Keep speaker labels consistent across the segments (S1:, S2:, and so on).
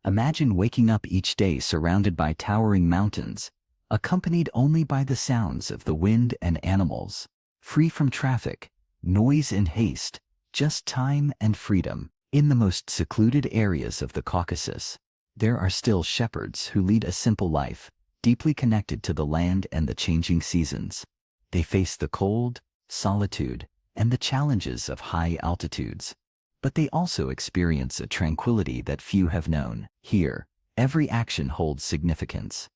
S1: Imagine waking up each day surrounded by towering mountains, accompanied only by the sounds of the wind and animals, free from traffic, noise and haste, just time and freedom. In the most secluded areas of the Caucasus, there are still shepherds who lead a simple life, deeply connected to the land and the changing seasons. They face the cold, solitude, and the challenges of high altitudes. But they also experience a tranquility that few have known. Here, every action holds significance.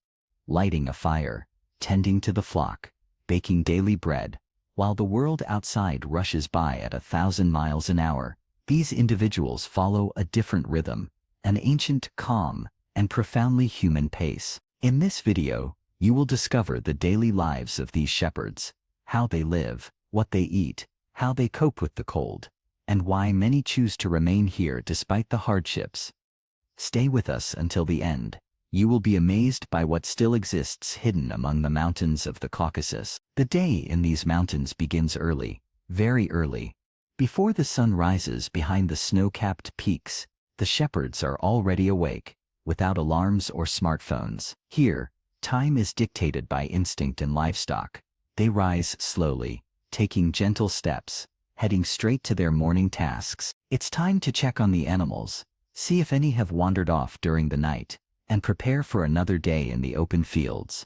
S1: Lighting a fire, tending to the flock, baking daily bread, while the world outside rushes by at 1,000 miles an hour, these individuals follow a different rhythm, an ancient, calm, and profoundly human pace. In this video, you will discover the daily lives of these shepherds, how they live, what they eat, how they cope with the cold, and why many choose to remain here despite the hardships. Stay with us until the end. You will be amazed by what still exists hidden among the mountains of the Caucasus. The day in these mountains begins early, very early. Before the sun rises behind the snow-capped peaks, the shepherds are already awake, without alarms or smartphones. Here, time is dictated by instinct and livestock. They rise slowly, taking gentle steps, heading straight to their morning tasks. It's time to check on the animals, see if any have wandered off during the night, and prepare for another day in the open fields.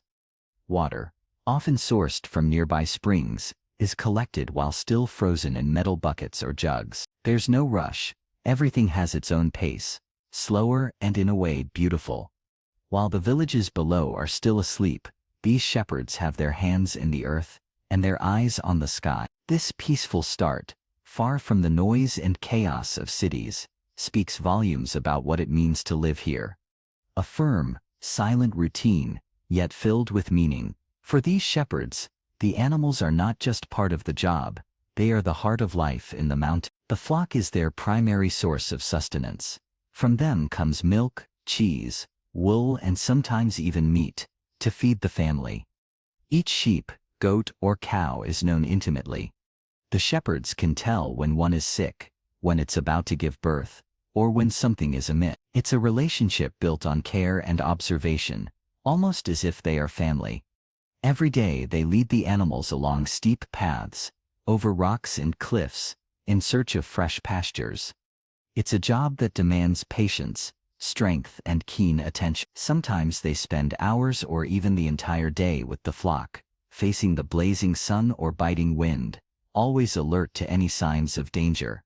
S1: Water, often sourced from nearby springs, is collected while still frozen in metal buckets or jugs. There's no rush, everything has its own pace, slower and in a way beautiful. While the villages below are still asleep, these shepherds have their hands in the earth and their eyes on the sky. This peaceful start, far from the noise and chaos of cities, speaks volumes about what it means to live here. A firm, silent routine, yet filled with meaning. For these shepherds, the animals are not just part of the job, they are the heart of life in the mountain. The flock is their primary source of sustenance. From them comes milk, cheese, wool, and sometimes even meat, to feed the family. Each sheep, goat, or cow is known intimately. The shepherds can tell when one is sick, when it's about to give birth, or when something is amiss. It's a relationship built on care and observation, almost as if they are family. Every day they lead the animals along steep paths, over rocks and cliffs, in search of fresh pastures. It's a job that demands patience, strength, and keen attention. Sometimes they spend hours or even the entire day with the flock, facing the blazing sun or biting wind, always alert to any signs of danger.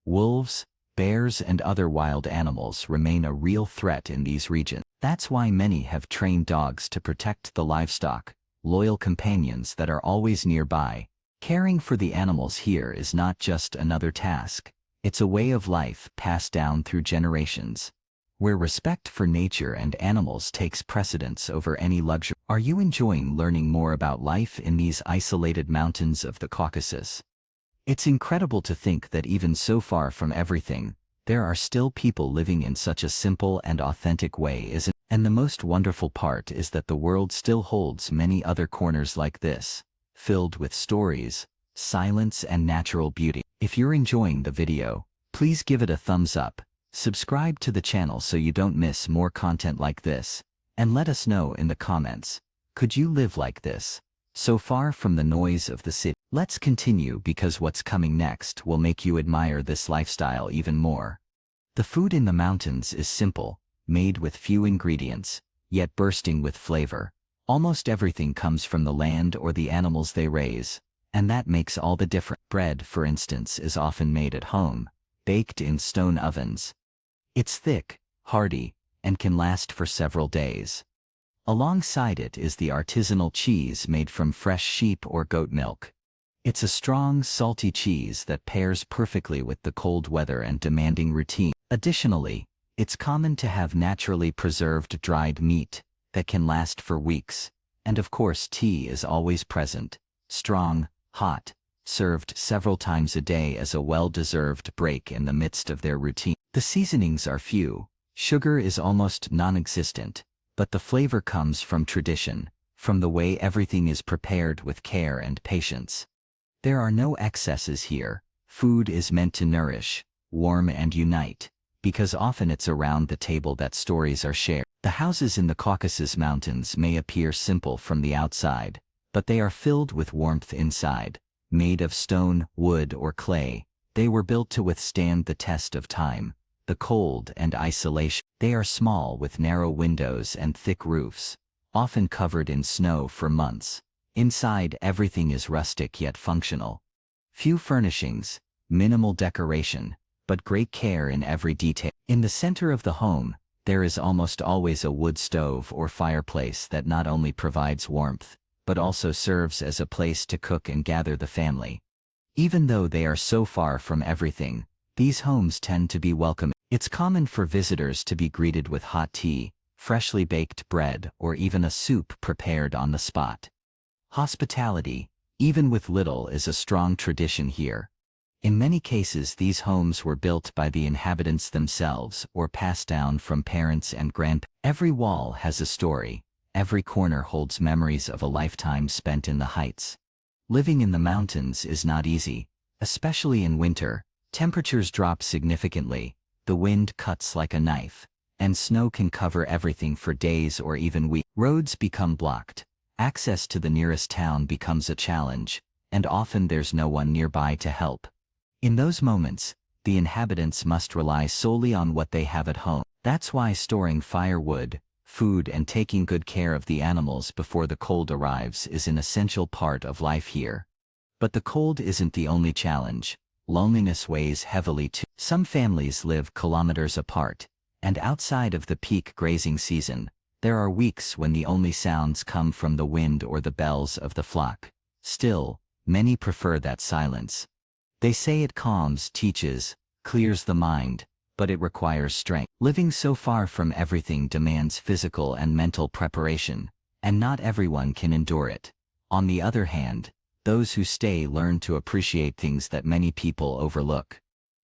S1: Wolves, bears, and other wild animals remain a real threat in these regions. That's why many have trained dogs to protect the livestock, loyal companions that are always nearby. Caring for the animals here is not just another task, it's a way of life passed down through generations, where respect for nature and animals takes precedence over any luxury. Are you enjoying learning more about life in these isolated mountains of the Caucasus? It's incredible to think that even so far from everything, there are still people living in such a simple and authentic way, isn't it? And the most wonderful part is that the world still holds many other corners like this, filled with stories, silence, and natural beauty. If you're enjoying the video, please give it a thumbs up, subscribe to the channel so you don't miss more content like this, and let us know in the comments, could you live like this, so far from the noise of the city? Let's continue, because what's coming next will make you admire this lifestyle even more. The food in the mountains is simple, made with few ingredients, yet bursting with flavor. Almost everything comes from the land or the animals they raise, and that makes all the difference. Bread, for instance, is often made at home, baked in stone ovens. It's thick, hearty, and can last for several days. Alongside it is the artisanal cheese made from fresh sheep or goat milk. It's a strong, salty cheese that pairs perfectly with the cold weather and demanding routine. Additionally, it's common to have naturally preserved dried meat that can last for weeks. And of course, tea is always present, strong, hot, served several times a day as a well-deserved break in the midst of their routine. The seasonings are few, sugar is almost non-existent, but the flavor comes from tradition, from the way everything is prepared with care and patience. There are no excesses here. Food is meant to nourish, warm, and unite. because often it's around the table that stories are shared. The houses in the Caucasus Mountains may appear simple from the outside, but they are filled with warmth inside. Made of stone, wood, or clay, they were built to withstand the test of time, the cold and isolation. They are small with narrow windows and thick roofs, often covered in snow for months. Inside, everything is rustic yet functional. Few furnishings, minimal decoration, but great care in every detail. In the center of the home, there is almost always a wood stove or fireplace that not only provides warmth, but also serves as a place to cook and gather the family. Even though they are so far from everything, these homes tend to be welcoming. It's common for visitors to be greeted with hot tea, freshly baked bread, or even a soup prepared on the spot. Hospitality, even with little, is a strong tradition here. In many cases, these homes were built by the inhabitants themselves or passed down from parents and grandparents. Every wall has a story. Every corner holds memories of a lifetime spent in the heights. Living in the mountains is not easy, especially in winter. Temperatures drop significantly, the wind cuts like a knife, and snow can cover everything for days or even weeks. Roads become blocked, access to the nearest town becomes a challenge, and often there's no one nearby to help. In those moments, the inhabitants must rely solely on what they have at home. That's why storing firewood, food, and taking good care of the animals before the cold arrives is an essential part of life here. But the cold isn't the only challenge. Loneliness weighs heavily too. Some families live kilometers apart, and outside of the peak grazing season, there are weeks when the only sounds come from the wind or the bells of the flock. Still, many prefer that silence. They say it calms, teaches, clears the mind, but it requires strength. Living so far from everything demands physical and mental preparation, and not everyone can endure it. On the other hand, those who stay learn to appreciate things that many people overlook.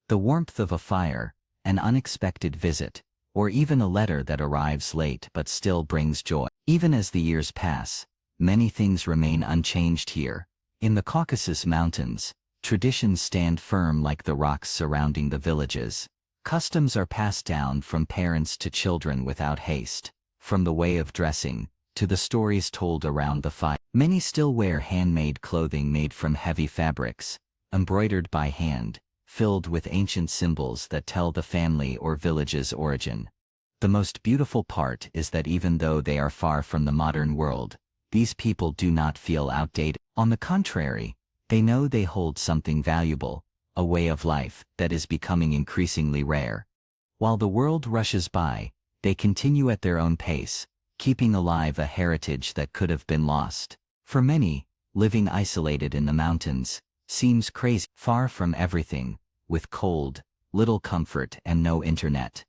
S1: The warmth of a fire, an unexpected visit, or even a letter that arrives late but still brings joy. Even as the years pass, many things remain unchanged here. In the Caucasus Mountains, traditions stand firm like the rocks surrounding the villages. Customs are passed down from parents to children without haste, from the way of dressing to the stories told around the fire. Many still wear handmade clothing made from heavy fabrics, embroidered by hand, filled with ancient symbols that tell the family or village's origin. The most beautiful part is that even though they are far from the modern world, these people do not feel outdated. On the contrary, they know they hold something valuable, a way of life that is becoming increasingly rare. While the world rushes by, they continue at their own pace, keeping alive a heritage that could have been lost. For many, living isolated in the mountains seems crazy, far from everything, with cold, little comfort, and no internet.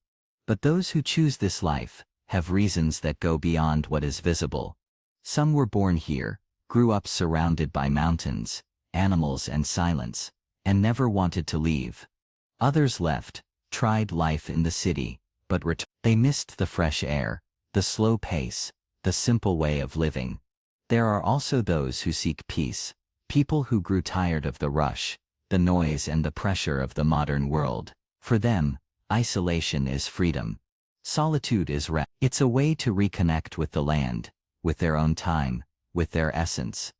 S1: But those who choose this life have reasons that go beyond what is visible. Some were born here, grew up surrounded by mountains, animals, and silence, and never wanted to leave. Others left, tried life in the city, but returned. They missed the fresh air, the slow pace, the simple way of living. There are also those who seek peace, people who grew tired of the rush, the noise, and the pressure of the modern world. For them, isolation is freedom. Solitude is rest. It's a way to reconnect with the land, with their own time, with their essence.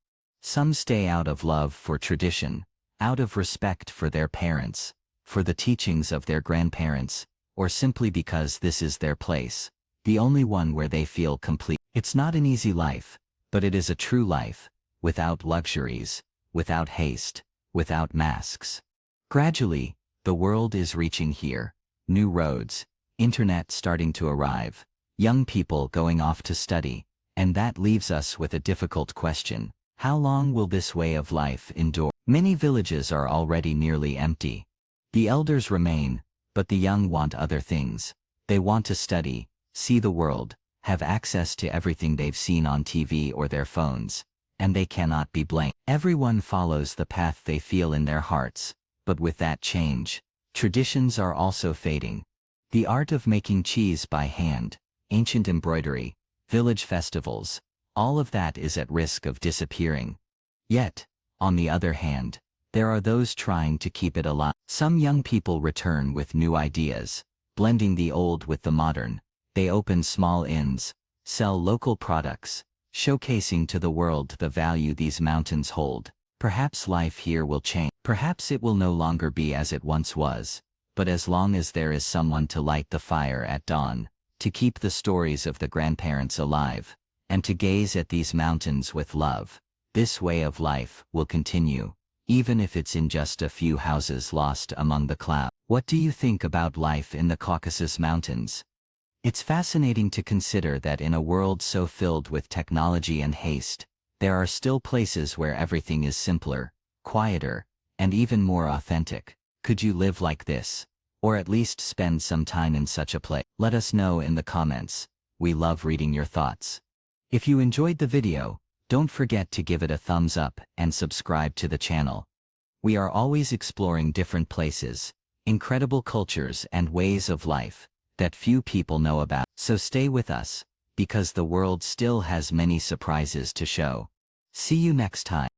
S1: Some stay out of love for tradition, out of respect for their parents, for the teachings of their grandparents, or simply because this is their place, the only one where they feel complete. It's not an easy life, but it is a true life, without luxuries, without haste, without masks. Gradually, the world is reaching here. New roads, internet starting to arrive, young people going off to study, and that leaves us with a difficult question. How long will this way of life endure? Many villages are already nearly empty. The elders remain, but the young want other things. They want to study, see the world, have access to everything they've seen on TV or their phones, and they cannot be blamed. Everyone follows the path they feel in their hearts, but with that change, traditions are also fading. The art of making cheese by hand, ancient embroidery, village festivals, all of that is at risk of disappearing. Yet, on the other hand, there are those trying to keep it alive. Some young people return with new ideas, blending the old with the modern. They open small inns, sell local products, showcasing to the world the value these mountains hold. Perhaps life here will change. Perhaps it will no longer be as it once was. But as long as there is someone to light the fire at dawn, to keep the stories of the grandparents alive, and to gaze at these mountains with love, this way of life will continue, even if it's in just a few houses lost among the clouds. What do you think about life in the Caucasus Mountains? It's fascinating to consider that in a world so filled with technology and haste, there are still places where everything is simpler, quieter, and even more authentic. Could you live like this? Or at least spend some time in such a place? Let us know in the comments. We love reading your thoughts. If you enjoyed the video, don't forget to give it a thumbs up and subscribe to the channel. We are always exploring different places, incredible cultures and ways of life that few people know about. So stay with us, because the world still has many surprises to show. See you next time.